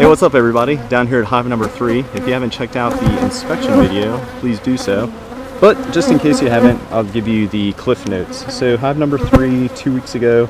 Hey, what's up everybody? Down here at hive number 3. If you haven't checked out the inspection video, please do so. But just in case you haven't, I'll give you the cliff notes. So hive number 3, 2 weeks ago,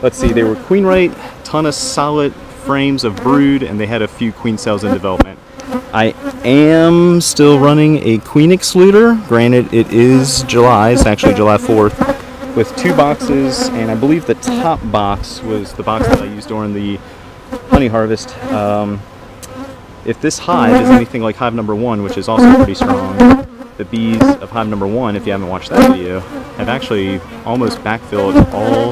let's see, they were queen rate, ton of solid frames of brood, and they had a few queen cells in development. I am still running a queen excluder. Granted, it is July, it's actually July 4th, with 2 boxes, and I believe the top box was the box that I used during the honey harvest. If this hive is anything like hive number 1, which is also pretty strong, the bees of hive number 1, if you haven't watched that video, have actually almost backfilled all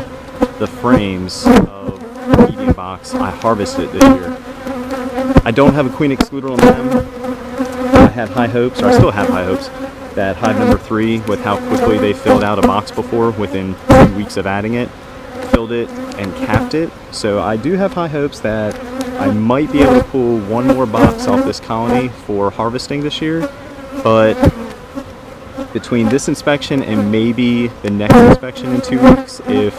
the frames of the medium box I harvested this year. I don't have a queen excluder on them. I had high hopes, or I still have high hopes, that hive number 3, with how quickly they filled out a box before, within 2 weeks of adding it, filled it and capped it. So I do have high hopes that I might be able to pull one more box off this colony for harvesting this year. But between this inspection and maybe the next inspection in 2 weeks, if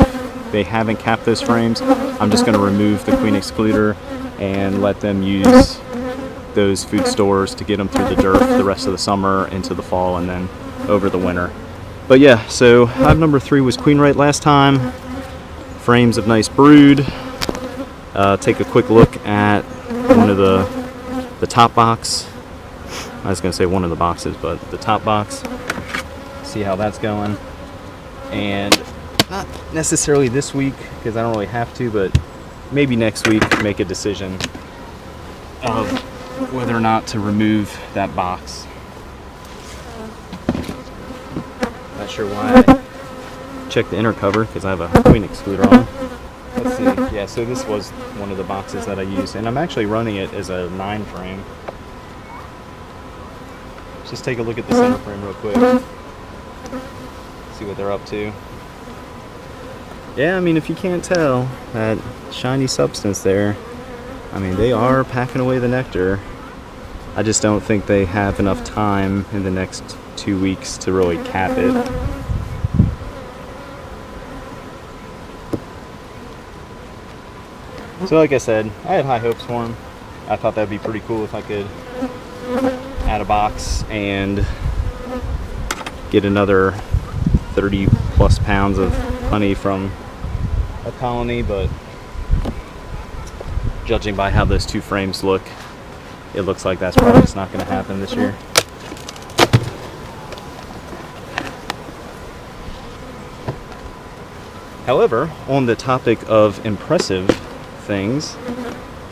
they haven't capped those frames, I'm just going to remove the queen excluder and let them use those food stores to get them through the dearth the rest of the summer, into the fall, and then over the winter. But yeah, so hive number 3 was queen rate last time. Frames of nice brood. Take a quick look at one of the top box. I was going to say one of the boxes, but the top box. See how that's going. And not necessarily this week, because I don't really have to, but maybe next week make a decision of whether or not to remove that box. Not sure why I checked the inner cover, because I have a queen excluder on. Let's see. Yeah, so this was one of the boxes that I used, and I'm actually running it as a 9 frame. Let's just take a look at the center frame real quick. See what they're up to. Yeah, I mean, if you can't tell, that shiny substance there, I mean, they are packing away the nectar. I just don't think they have enough time in the next 2 weeks to really cap it. So like I said, I had high hopes for them. I thought that'd be pretty cool if I could add a box and get another 30 plus pounds of honey from a colony, but judging by how those 2 frames look, it looks like that's probably just not going to happen this year. However, on the topic of impressive things,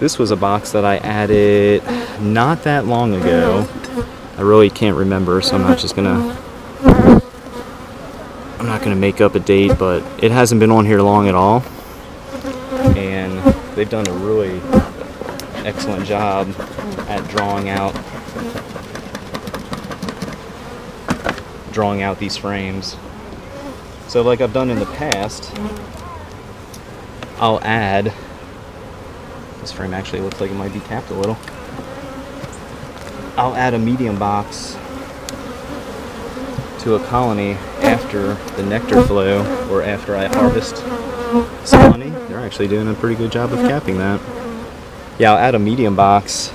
this was a box that I added not that long ago. I really can't remember, so I'm not gonna make up a date, but it hasn't been on here long at all, and they've done a really excellent job at drawing out these frames. So like I've done in the past, I'll add, this frame actually looks like it might be capped a little, I'll add a medium box to a colony after the nectar flow, or after I harvest some honey. They're actually doing a pretty good job of capping that. Yeah, I'll add a medium box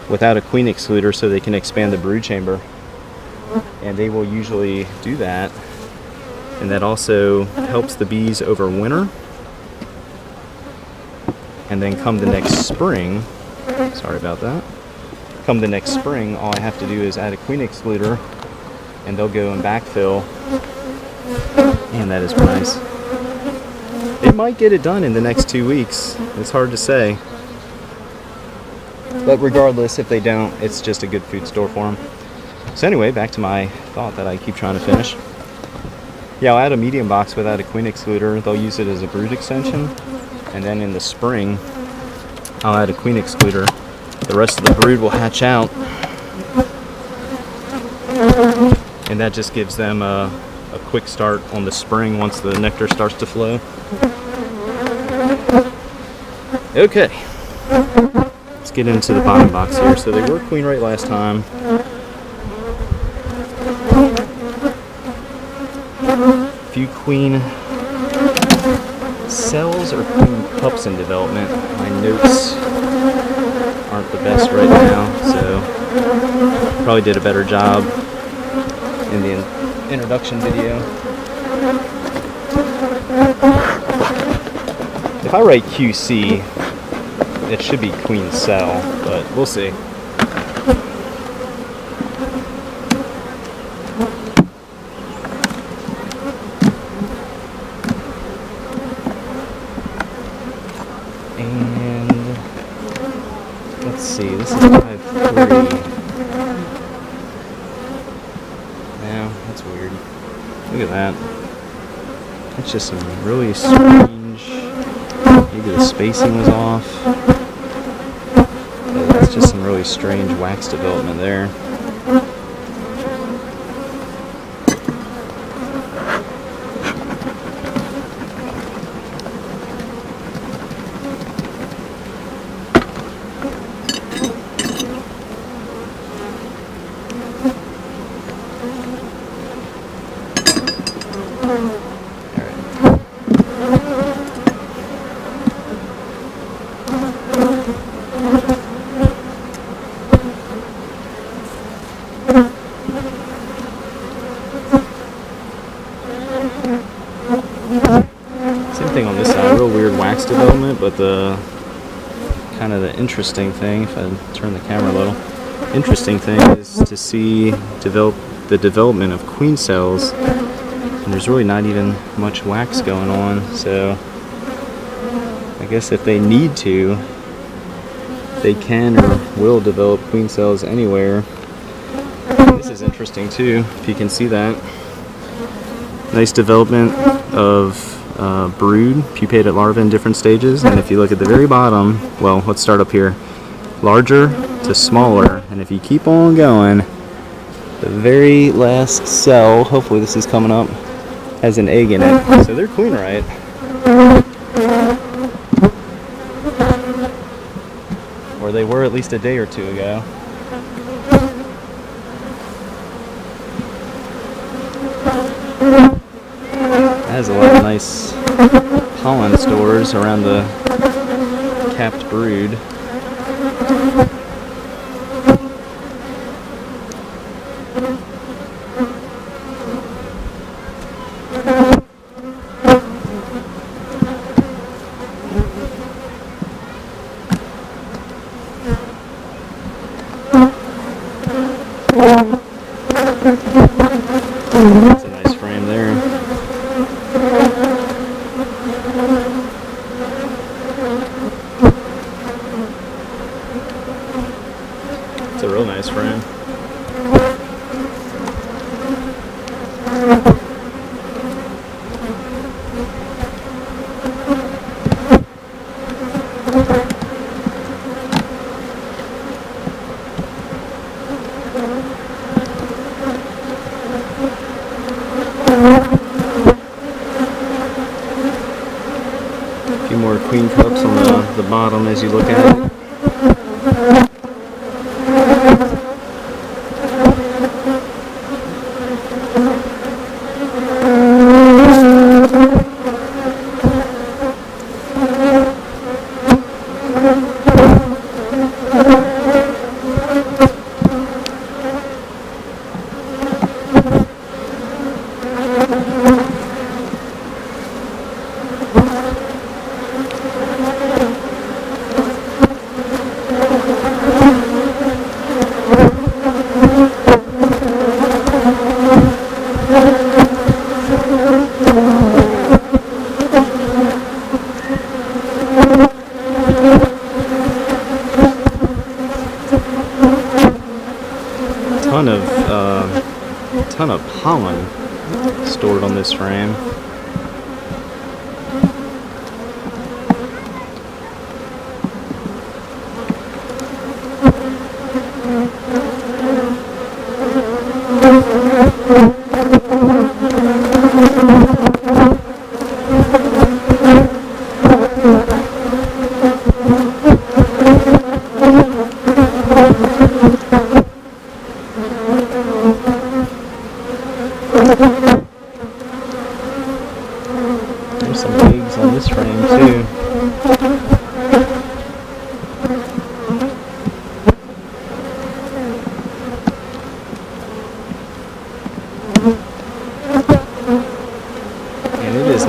without a queen excluder so they can expand the brood chamber, and they will usually do that, and that also helps the bees over winter. And then come the next spring, sorry about that, come the next spring, all I have to do is add a queen excluder, and they'll go and backfill, and that is nice. It might get it done in the next 2 weeks, it's hard to say, but regardless, if they don't, it's just a good food store for them. So anyway, back to my thought that I keep trying to finish. Yeah, I'll add a medium box without a queen excluder. They'll use it as a brood extension, and then in the spring I'll add a queen excluder. The rest of the brood will hatch out, and that just gives them a quick start on the spring once the nectar starts to flow. Okay, let's get into the bottom box here. So they were queen rate last time. Few queen cells or queen pups in development. My notes the best right now, so probably did a better job in the introduction video. If I write QC, it should be queen cell, but we'll see. And let's see, this is Hive 3. Now, that's weird. Look at that. That's just some really strange, maybe the spacing was off. But that's just some really strange wax development there. Same thing on this side, real weird wax development, but the kind of the interesting thing, if I turn the camera a little, interesting thing is to see the development of queen cells, and there's really not even much wax going on, so I guess if they need to, they can or will develop queen cells anywhere. This is interesting too, if you can see that. Nice development of brood, pupated larvae in different stages, and if you look at the very bottom, well, let's start up here, larger to smaller, and if you keep on going, the very last cell, hopefully this is coming up, has an egg in it, so they're queen right. Or they were at least a day or two ago. It has a lot of nice pollen stores around the capped brood. That's a nice frame there. It's a real nice frame. A few more queen cups on the bottom as you look at it. Ton of pollen stored on this frame.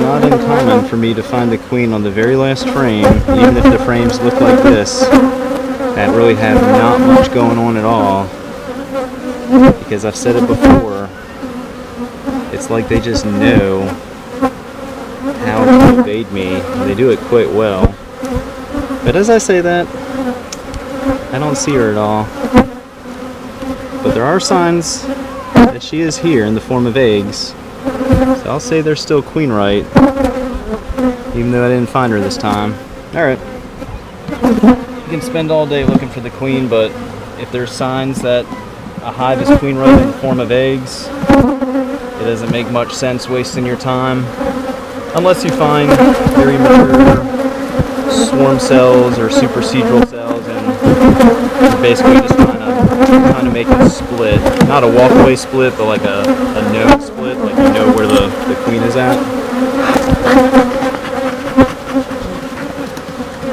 not uncommon for me to find the queen on the very last frame, even if the frames look like this, that really have not much going on at all. Because I've said it before, it's like they just know how to evade me, and they do it quite well. But as I say that, I don't see her at all. But there are signs that she is here in the form of eggs. So I'll say they're still queen right, even though I didn't find her this time. Alright. You can spend all day looking for the queen, but if there's signs that a hive is queen right in the form of eggs, it doesn't make much sense wasting your time. Unless you find very mature swarm cells or supersedral cells, and you're basically just trying to make a split. Not a walkaway split, but like a known split, like you know where the queen is at.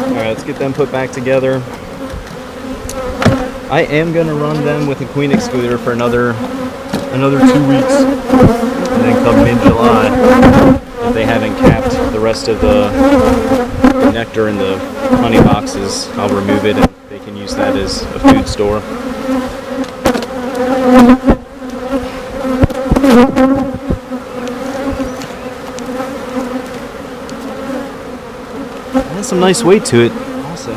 Alright, let's get them put back together. I am going to run them with a queen excluder for another 2 weeks. And then come mid-July, if they haven't capped the rest of the nectar in the honey boxes, I'll remove it and they can use that as a food store. It has some nice weight to it also.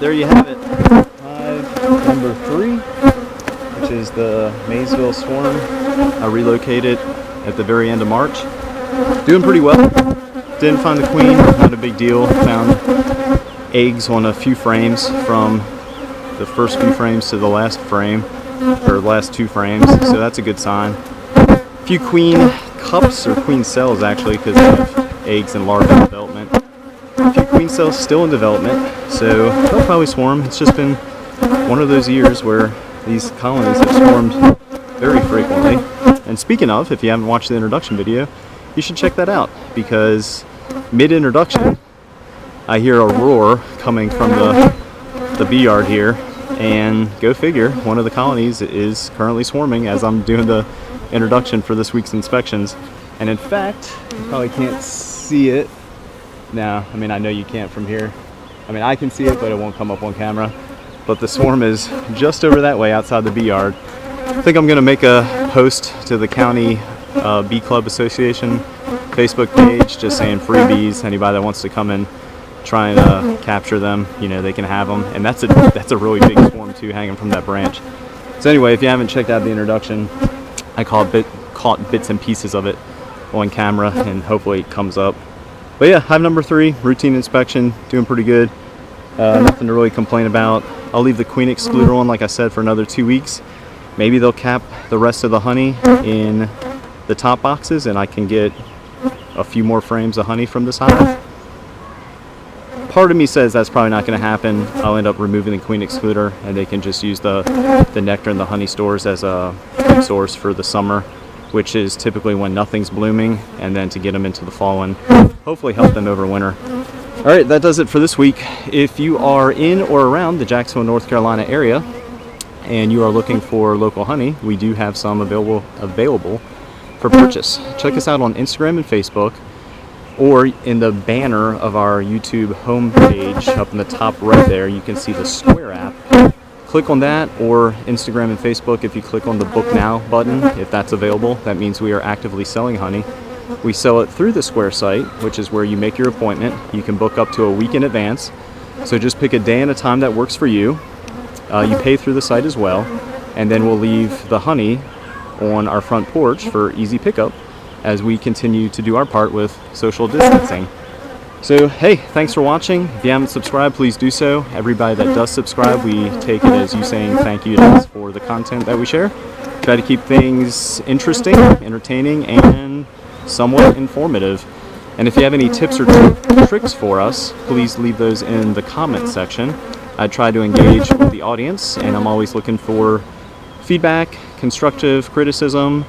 There you have it. Hive number 3, which is the Maysville swarm. I relocated at the very end of March. Doing pretty well. Didn't find the queen, not a big deal. Found eggs on a few frames, from the first few frames to the last frame, or last 2 frames, so that's a good sign. A few queen cups, or queen cells actually, because of eggs and larvae development. A few queen cells still in development, so they'll probably swarm. It's just been one of those years where these colonies have swarmed very frequently. And speaking of, if you haven't watched the introduction video, you should check that out, because mid-introduction I hear a roar coming from the bee yard here, and go figure, one of the colonies is currently swarming as I'm doing the introduction for this week's inspections. And in fact, you probably can't see it. No, I mean, I know you can't from here. I mean, I can see it, but it won't come up on camera. But the swarm is just over that way outside the bee yard. I think I'm going to make a post to the county bee club association Facebook page just saying freebies. Anybody that wants to come and try and capture them, you know, they can have them. And that's a really big swarm too, hanging from that branch. So anyway, if you haven't checked out the introduction, I caught bits and pieces of it on camera, and hopefully it comes up. But yeah, hive number 3, routine inspection, doing pretty good. Nothing to really complain about. I'll leave the queen excluder on, like I said, for another 2 weeks. Maybe they'll cap the rest of the honey in the top boxes, and I can get a few more frames of honey from this hive. Part of me says that's probably not going to happen. I'll end up removing the queen excluder, and they can just use the nectar in the honey stores as a food source for the summer, which is typically when nothing's blooming, and then to get them into the fall and hopefully help them over winter. Alright, that does it for this week. If you are in or around the Jacksonville, North Carolina area, and you are looking for local honey, we do have some available for purchase. Check us out on Instagram and Facebook, or in the banner of our YouTube homepage up in the top right there, you can see the Square app. Click on that, or Instagram and Facebook. If you click on the Book Now button, if that's available, that means we are actively selling honey. We sell it through the Square site, which is where you make your appointment. You can book up to a week in advance, so just pick a day and a time that works for you. You pay through the site as well, and then we'll leave the honey on our front porch for easy pickup as we continue to do our part with social distancing. So hey, thanks for watching. If you haven't subscribed, please do so. Everybody that does subscribe, we take it as you saying thank you to us for the content that we share. Try to keep things interesting, entertaining, and somewhat informative. And if you have any tips or tricks for us, please leave those in the comment section. I try to engage with the audience, and I'm always looking for feedback, constructive criticism,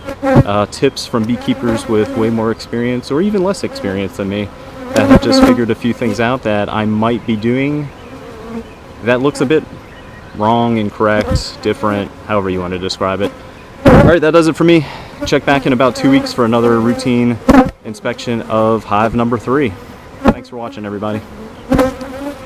tips from beekeepers with way more experience or even less experience than me that have just figured a few things out that I might be doing that looks a bit wrong, incorrect, different, however you want to describe it. Alright, that does it for me. Check back in about 2 weeks for another routine inspection of hive number 3. Thanks for watching, everybody.